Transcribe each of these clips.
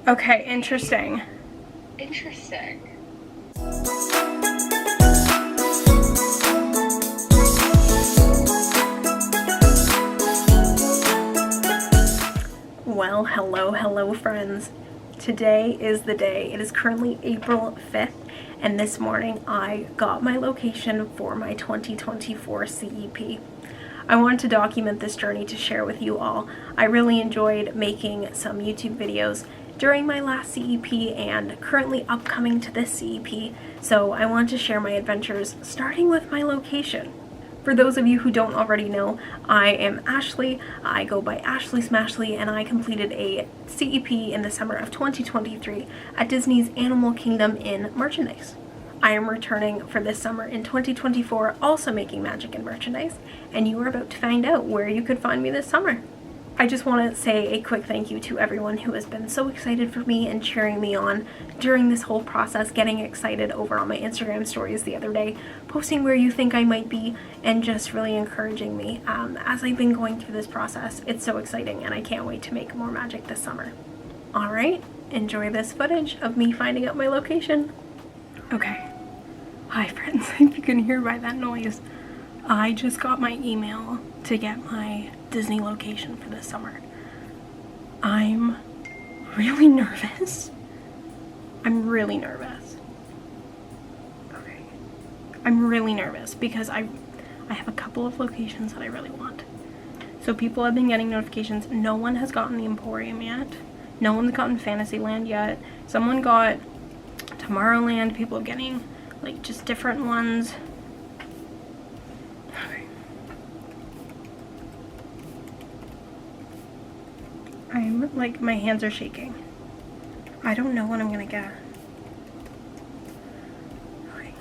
Okay, interesting. Interesting. Well, hello friends. Today is the day. It is currently April 5th, and this morning I got my location for my 2024 CEP. I wanted to document this journey to share with you all. I really enjoyed making some YouTube videos during my last CEP and currently upcoming to this CEP, so I want to share my adventures starting with my location. For those of you who don't already know, I am Ashley. I go by Ashley Smashley, and I completed a CEP in the summer of 2023 at Disney's Animal Kingdom in merchandise. I am returning for this summer in 2024, also making magic and merchandise, and you are about to find out where you could find me this summer. I just want to say a quick thank you to everyone who has been so excited for me and cheering me on during this whole process, getting excited over on my Instagram stories the other day, posting where you think I might be, and just really encouraging me as I've been going through this process. It's so exciting, and I can't wait to make more magic this summer. Alright, enjoy this footage of me finding out my location. Okay. Hi friends, if you can hear by that noise, I just got my email to get my Disney location for this summer. I'm really nervous. I'm really nervous. Okay. I'm really nervous because I have a couple of locations that I really want. So people have been getting notifications. No one has gotten the Emporium yet. No one's gotten Fantasyland yet. Someone got Tomorrowland. People are getting like just different ones. Okay. I'm like, my hands are shaking. I don't know what I'm gonna get. Okay.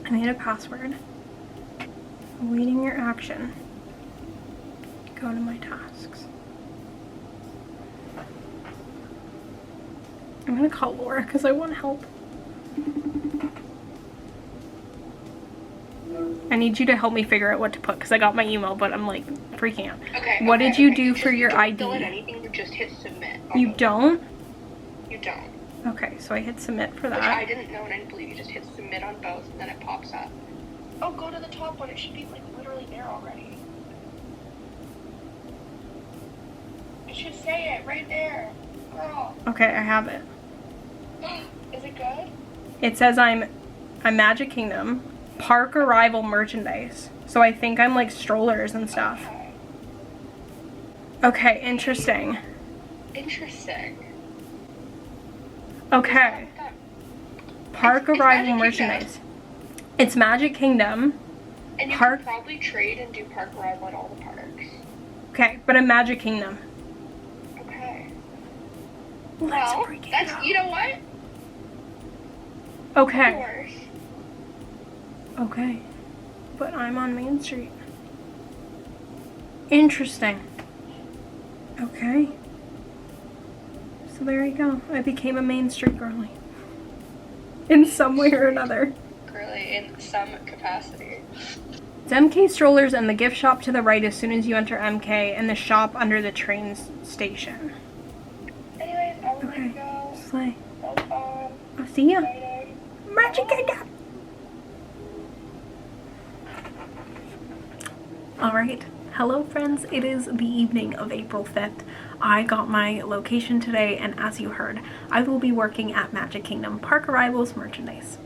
I need a password. Awaiting your action. Go to my tasks. I'm gonna call Laura because I want help. I need you to help me figure out what to put because I got my email, but I'm like freaking out. Okay. What did you do for your don't ID? Fill in anything. You just hit submit. You don't? You don't. Okay, so I hit submit for that. Which I didn't know, and I didn't believe you just hit submit on both, and then it pops up. Oh, go to the top one. It should be like literally there already. It should say it right there, girl. Okay, I have it. Is it good? It says I'm Magic Kingdom park arrival merchandise. So I think I'm like strollers and stuff. Okay, interesting. Interesting. Okay. Park arrival merchandise. It's Magic Kingdom. And you can probably trade and do park arrival at all the parks. Okay, but I'm Magic Kingdom. Okay. Well, that's, you know what? Okay. Yours. Okay. But I'm on Main Street. Interesting. Okay. So there you go. I became a Main Street girly. In some way or another. Girly in some capacity. It's MK strollers and the gift shop to the right as soon as you enter MK, and the shop under the train station. Anyways, I will let you go. Slay. Well, I'll see ya. exciting. Magic Kingdom. Alright, hello friends, it is the evening of April 5th. I got my location today, and as you heard, I will be working at Magic Kingdom Park Arrivals merchandise.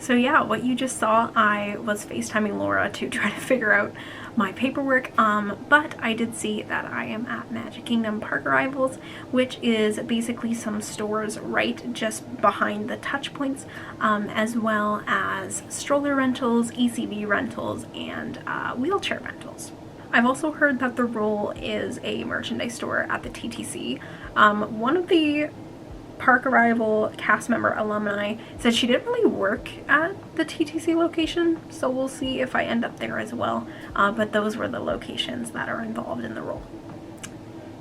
So yeah, what you just saw, I was FaceTiming Laura to try to figure out my paperwork, but I did see that I am at Magic Kingdom Park Arrivals, which is basically some stores right just behind the touch points, as well as stroller rentals, ECV rentals, and wheelchair rentals. I've also heard that the role is a merchandise store at the TTC. One of the Park Arrival cast member alumni said she didn't really work at the TTC location, so we'll see if I end up there as well, but those were the locations that are involved in the role.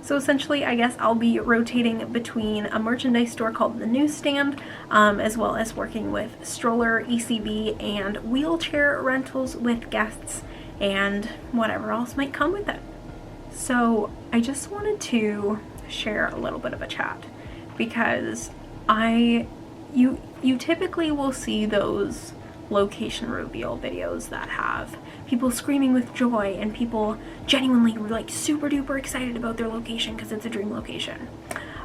So essentially, I guess I'll be rotating between a merchandise store called The Newsstand, as well as working with stroller, ECV, and wheelchair rentals with guests, and whatever else might come with it. So I just wanted to share a little bit of a chat, because you typically will see those location reveal videos that have people screaming with joy and people genuinely like super duper excited about their location because it's a dream location.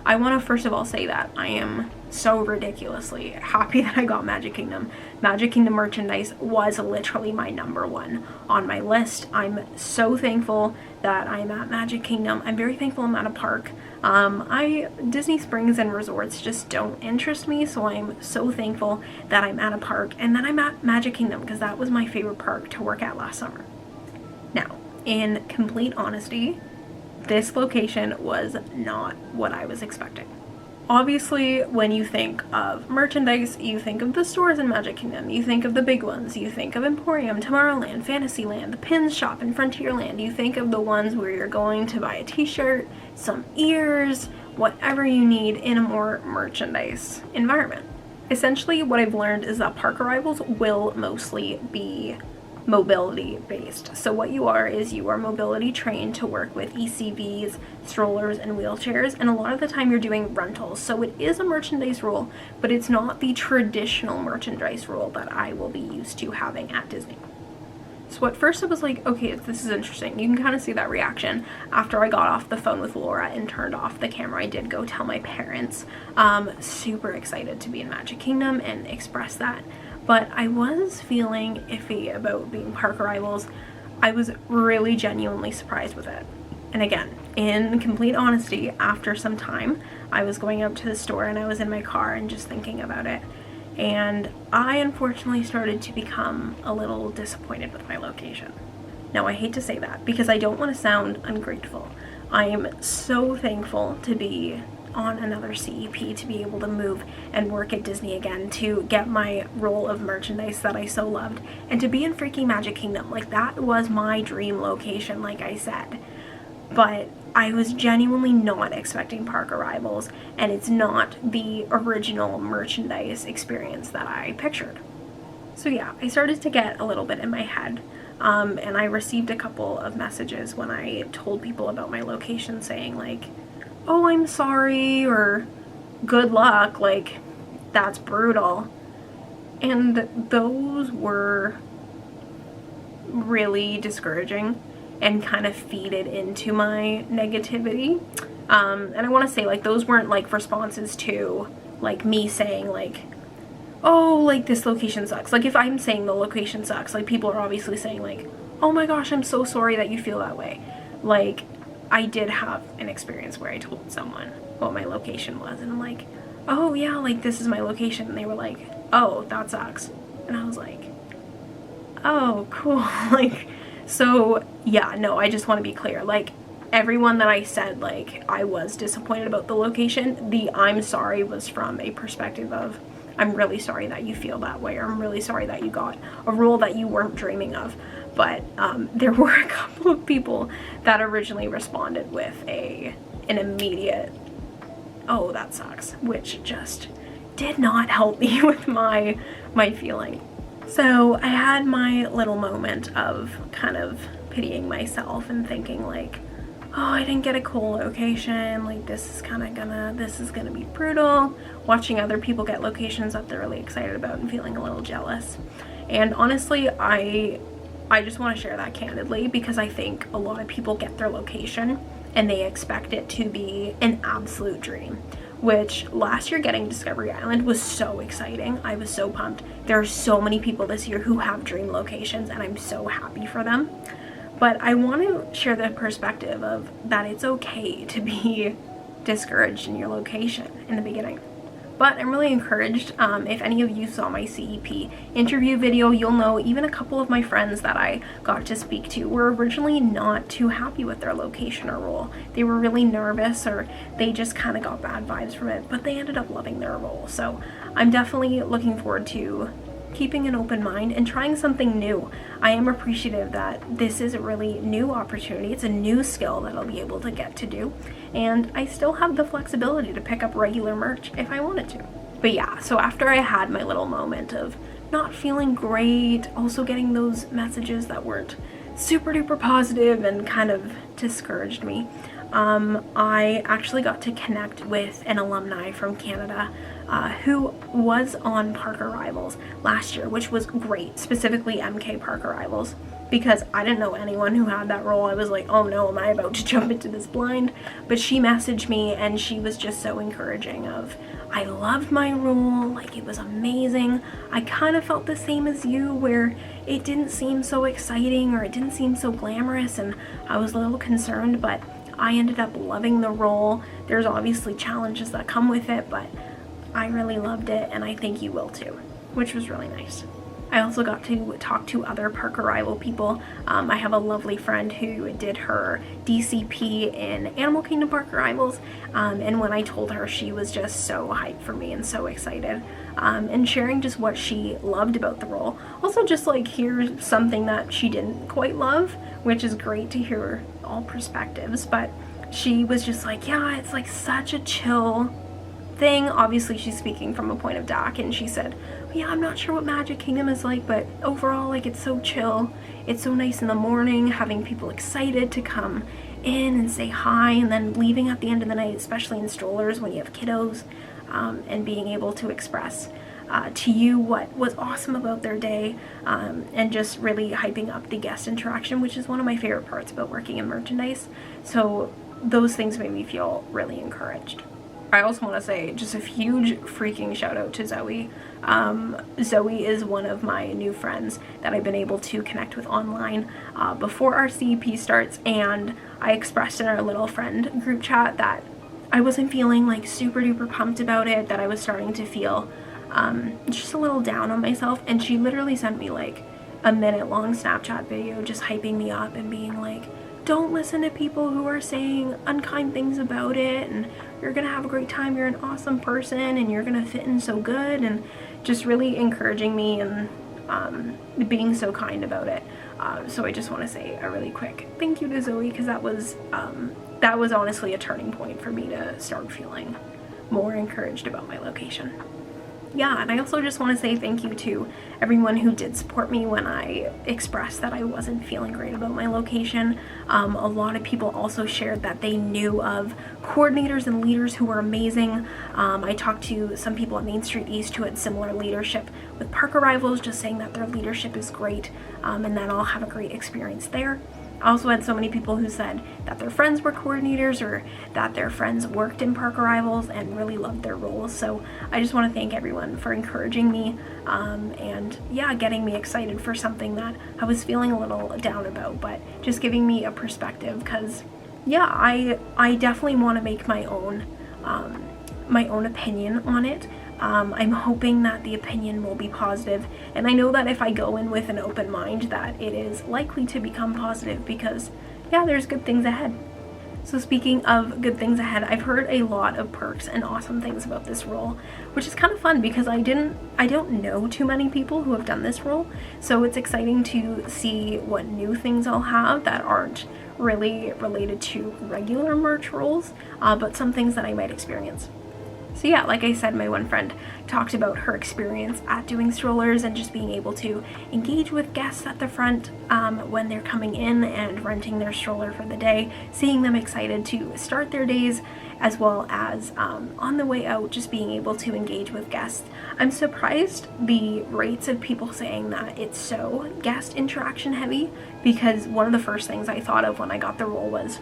I want to first of all say that I am so ridiculously happy that I got Magic Kingdom. Magic Kingdom merchandise was literally my number one on my list. I'm so thankful that I'm at Magic Kingdom. I'm very thankful I'm at a park. Disney Springs and resorts just don't interest me, so I'm so thankful that I'm at a park and that I'm at Magic Kingdom, because that was my favorite park to work at last summer. Now, in complete honesty, this location was not what I was expecting. Obviously, when you think of merchandise, you think of the stores in Magic Kingdom, you think of the big ones, you think of Emporium, Tomorrowland, Fantasyland, the Pins Shop, and Frontierland. You think of the ones where you're going to buy a t-shirt, some ears, whatever you need in a more merchandise environment. Essentially, what I've learned is that park arrivals will mostly be mobility based. So what you are is you are mobility trained to work with ECVs, strollers, and wheelchairs, and a lot of the time you're doing rentals. So it is a merchandise role, but it's not the traditional merchandise role that I will be used to having at Disney. So at first I was like, okay, this is interesting. You can kind of see that reaction. After I got off the phone with Laura and turned off the camera, I did go tell my parents. Super excited to be in Magic Kingdom and express that. But I was feeling iffy about being park arrivals. I was really genuinely surprised with it. And again, in complete honesty, after some time, I was going up to the store and I was in my car and just thinking about it. And I unfortunately started to become a little disappointed with my location. Now, I hate to say that because I don't want to sound ungrateful. I am so thankful to be on another CEP, to be able to move and work at Disney again, to get my role of merchandise that I so loved, and to be in freaking Magic Kingdom. Like, that was my dream location, like I said. But I was genuinely not expecting park arrivals, and it's not the original merchandise experience that I pictured. So yeah, I started to get a little bit in my head, and I received a couple of messages when I told people about my location saying like, oh, I'm sorry, or good luck, like, that's brutal. And those were really discouraging and kind of feeded into my negativity. And I want to say, like, those weren't like responses to like me saying like, oh, like, this location sucks. Like, if I'm saying the location sucks, like, people are obviously saying like, oh my gosh, I'm so sorry that you feel that way. Like, I did have an experience where I told someone what my location was, and I'm like, oh yeah, like, this is my location, and they were like, oh, that sucks. And I was like, oh, cool. Like, so yeah, no, I just want to be clear, like, everyone that I said like I was disappointed about the location, the I'm sorry was from a perspective of, I'm really sorry that you feel that way, or I'm really sorry that you got a role that you weren't dreaming of. But there were a couple of people that originally responded with an immediate, oh, that sucks, which just did not help me with my feeling. So I had my little moment of kind of pitying myself and thinking like, oh, I didn't get a cool location, like, this is gonna be brutal, watching other people get locations that they're really excited about and feeling a little jealous. And honestly, I just want to share that candidly, because I think a lot of people get their location and they expect it to be an absolute dream, which last year getting Discovery Island was so exciting. I was so pumped. There are so many people this year who have dream locations, and I'm so happy for them. But I want to share the perspective of that it's okay to be discouraged in your location in the beginning. But I'm really encouraged. If any of you saw my CEP interview video, you'll know even a couple of my friends that I got to speak to were originally not too happy with their location or role. They were really nervous, or they just kind of got bad vibes from it, but they ended up loving their role. So I'm definitely looking forward to keeping an open mind and trying something new. I am appreciative that this is a really new opportunity. It's a new skill that I'll be able to get to do, and I still have the flexibility to pick up regular merch if I wanted to. But yeah, so after I had my little moment of not feeling great, also getting those messages that weren't super duper positive and kind of discouraged me, I actually got to connect with an alumni from Canada who was on Park Arrivals last year, which was great, specifically MK Park Arrivals, because I didn't know anyone who had that role. I was like, oh no, am I about to jump into this blind? But she messaged me and she was just so encouraging of, I loved my role, like it was amazing. I kind of felt the same as you, where it didn't seem so exciting or it didn't seem so glamorous, and I was a little concerned, but I ended up loving the role. There's obviously challenges that come with it, but I really loved it, and I think you will too, which was really nice. I also got to talk to other Park Arrival people. I have a lovely friend who did her DCP in Animal Kingdom Park Arrivals, and when I told her, she was just so hyped for me and so excited, and sharing just what she loved about the role. Also just like hear something that she didn't quite love, which is great to hear all perspectives, but she was just like, yeah, it's like such a chill thing. Obviously she's speaking from a point of DAC, and she said, yeah, I'm not sure what Magic Kingdom is like, but overall, like, it's so chill. It's so nice in the morning, having people excited to come in and say hi, and then leaving at the end of the night, especially in strollers when you have kiddos, and being able to express to you what was awesome about their day, and just really hyping up the guest interaction, which is one of my favorite parts about working in merchandise. So those things made me feel really encouraged. I also want to say just a huge freaking shout out to Zoe. Zoe is one of my new friends that I've been able to connect with online before our CEP starts, and I expressed in our little friend group chat that I wasn't feeling like super duper pumped about it, that I was starting to feel just a little down on myself, and she literally sent me like a minute-long Snapchat video just hyping me up and being like, don't listen to people who are saying unkind things about it, and you're gonna have a great time, you're an awesome person, and you're gonna fit in so good, and just really encouraging me and being so kind about it. So I just want to say a really quick thank you to Zoe, because that was honestly a turning point for me to start feeling more encouraged about my location. Yeah, and I also just want to say thank you to everyone who did support me when I expressed that I wasn't feeling great about my location. A lot of people also shared that they knew of coordinators and leaders who were amazing. I talked to some people at Main Street East who had similar leadership with Park Arrivals, just saying that their leadership is great, and that I'll have a great experience there. I also had so many people who said that their friends were coordinators or that their friends worked in Park Arrivals and really loved their roles. So I just want to thank everyone for encouraging me, and yeah, getting me excited for something that I was feeling a little down about, but just giving me a perspective, because yeah, I definitely want to make my own opinion on it. I'm hoping that the opinion will be positive, and I know that if I go in with an open mind that it is likely to become positive, because yeah, there's good things ahead. So speaking of good things ahead, I've heard a lot of perks and awesome things about this role, which is kind of fun because I don't know too many people who have done this role, so it's exciting to see what new things I'll have that aren't really related to regular merch roles, but some things that I might experience. So yeah, like I said, my one friend talked about her experience at doing strollers and just being able to engage with guests at the front when they're coming in and renting their stroller for the day, seeing them excited to start their days, as well as on the way out, just being able to engage with guests. I'm surprised the rates of people saying that it's so guest interaction heavy, because one of the first things I thought of when I got the role was,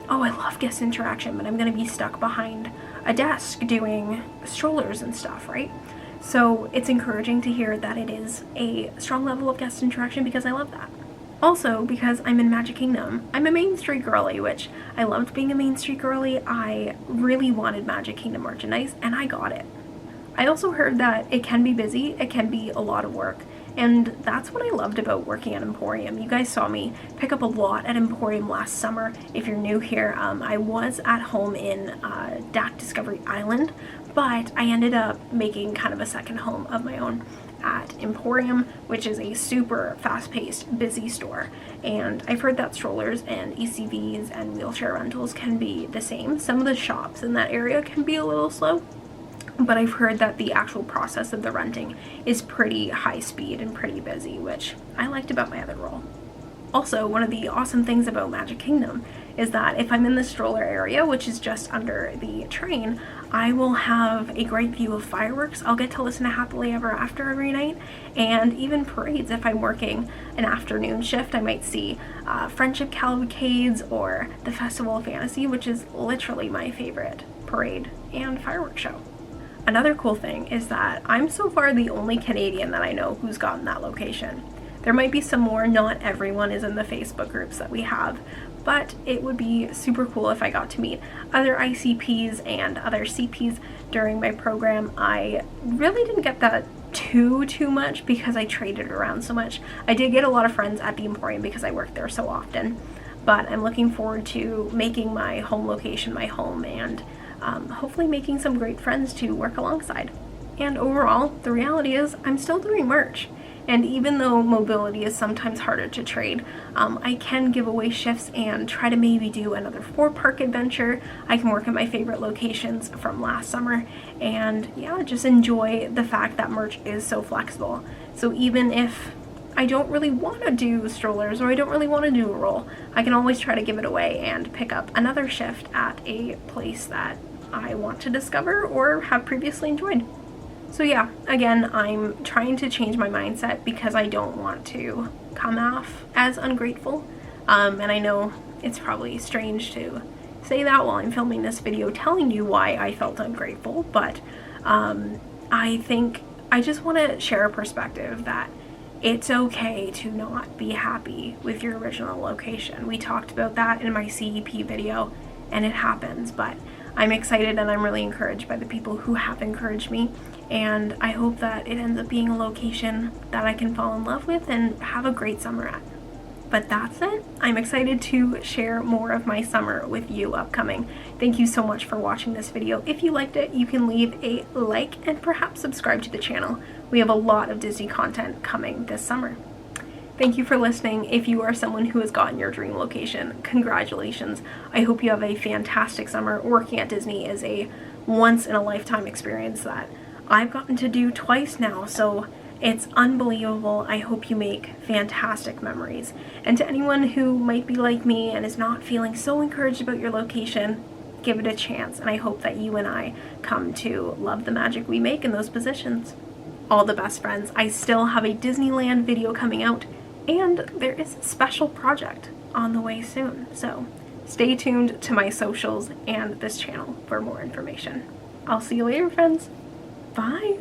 oh, I love guest interaction, but I'm gonna be stuck behind a desk doing strollers and stuff, right? So it's encouraging to hear that it is a strong level of guest interaction, because I love that. Also, because I'm in Magic Kingdom, I'm a Main Street girly, which I loved being a Main Street girly. I really wanted Magic Kingdom merchandise, and I got it. I also heard that it can be busy, it can be a lot of work, and that's what I loved about working at Emporium. You guys saw me pick up a lot at Emporium last summer. If you're new here, I was at home in DAC Discovery Island, but I ended up making kind of a second home of my own at Emporium, which is a super fast-paced, busy store. And I've heard that strollers and ECVs and wheelchair rentals can be the same. Some of the shops in that area can be a little slow, but I've heard that the actual process of the renting is pretty high speed and pretty busy, which I liked about my other role. Also, one of the awesome things about Magic Kingdom is that if I'm in the stroller area, which is just under the train, I will have a great view of fireworks. I'll get to listen to Happily Ever After every night, and even parades. If I'm working an afternoon shift, I might see friendship cavalcades or the Festival of Fantasy, which is literally my favorite parade and fireworks show. Another cool thing is that I'm so far the only Canadian that I know who's gotten that location. There might be some more, not everyone is in the Facebook groups that we have, but it would be super cool if I got to meet other ICPs and other CPs during my program. I really didn't get that too much because I traded around so much. I did get a lot of friends at the Emporium because I worked there so often, but I'm looking forward to making my home location my home and hopefully making some great friends to work alongside. And overall, the reality is I'm still doing merch. And even though mobility is sometimes harder to trade, I can give away shifts and try to maybe do another 4-park adventure. I can work at my favorite locations from last summer, and yeah, just enjoy the fact that merch is so flexible. So even if I don't really want to do strollers or I don't really want to do a roll, I can always try to give it away and pick up another shift at a place that I want to discover or have previously enjoyed. So yeah, again, I'm trying to change my mindset because I don't want to come off as ungrateful. And I know it's probably strange to say that while I'm filming this video telling you why I felt ungrateful, but I think I just want to share a perspective that it's okay to not be happy with your original location. We talked about that in my CEP video, and it happens, but I'm excited and I'm really encouraged by the people who have encouraged me, and I hope that it ends up being a location that I can fall in love with and have a great summer at. But that's it. I'm excited to share more of my summer with you upcoming. Thank you so much for watching this video. If you liked it, you can leave a like and perhaps subscribe to the channel. We have a lot of Disney content coming this summer. Thank you for listening. If you are someone who has gotten your dream location, congratulations. I hope you have a fantastic summer. Working at Disney is a once-in-a-lifetime experience that I've gotten to do twice now, so it's unbelievable. I hope you make fantastic memories. And to anyone who might be like me and is not feeling so encouraged about your location, give it a chance, and I hope that you and I come to love the magic we make in those positions. All the best, friends. I still have a Disneyland video coming out, and there is a special project on the way soon, so stay tuned to my socials and this channel for more information. I'll see you later, friends. Bye!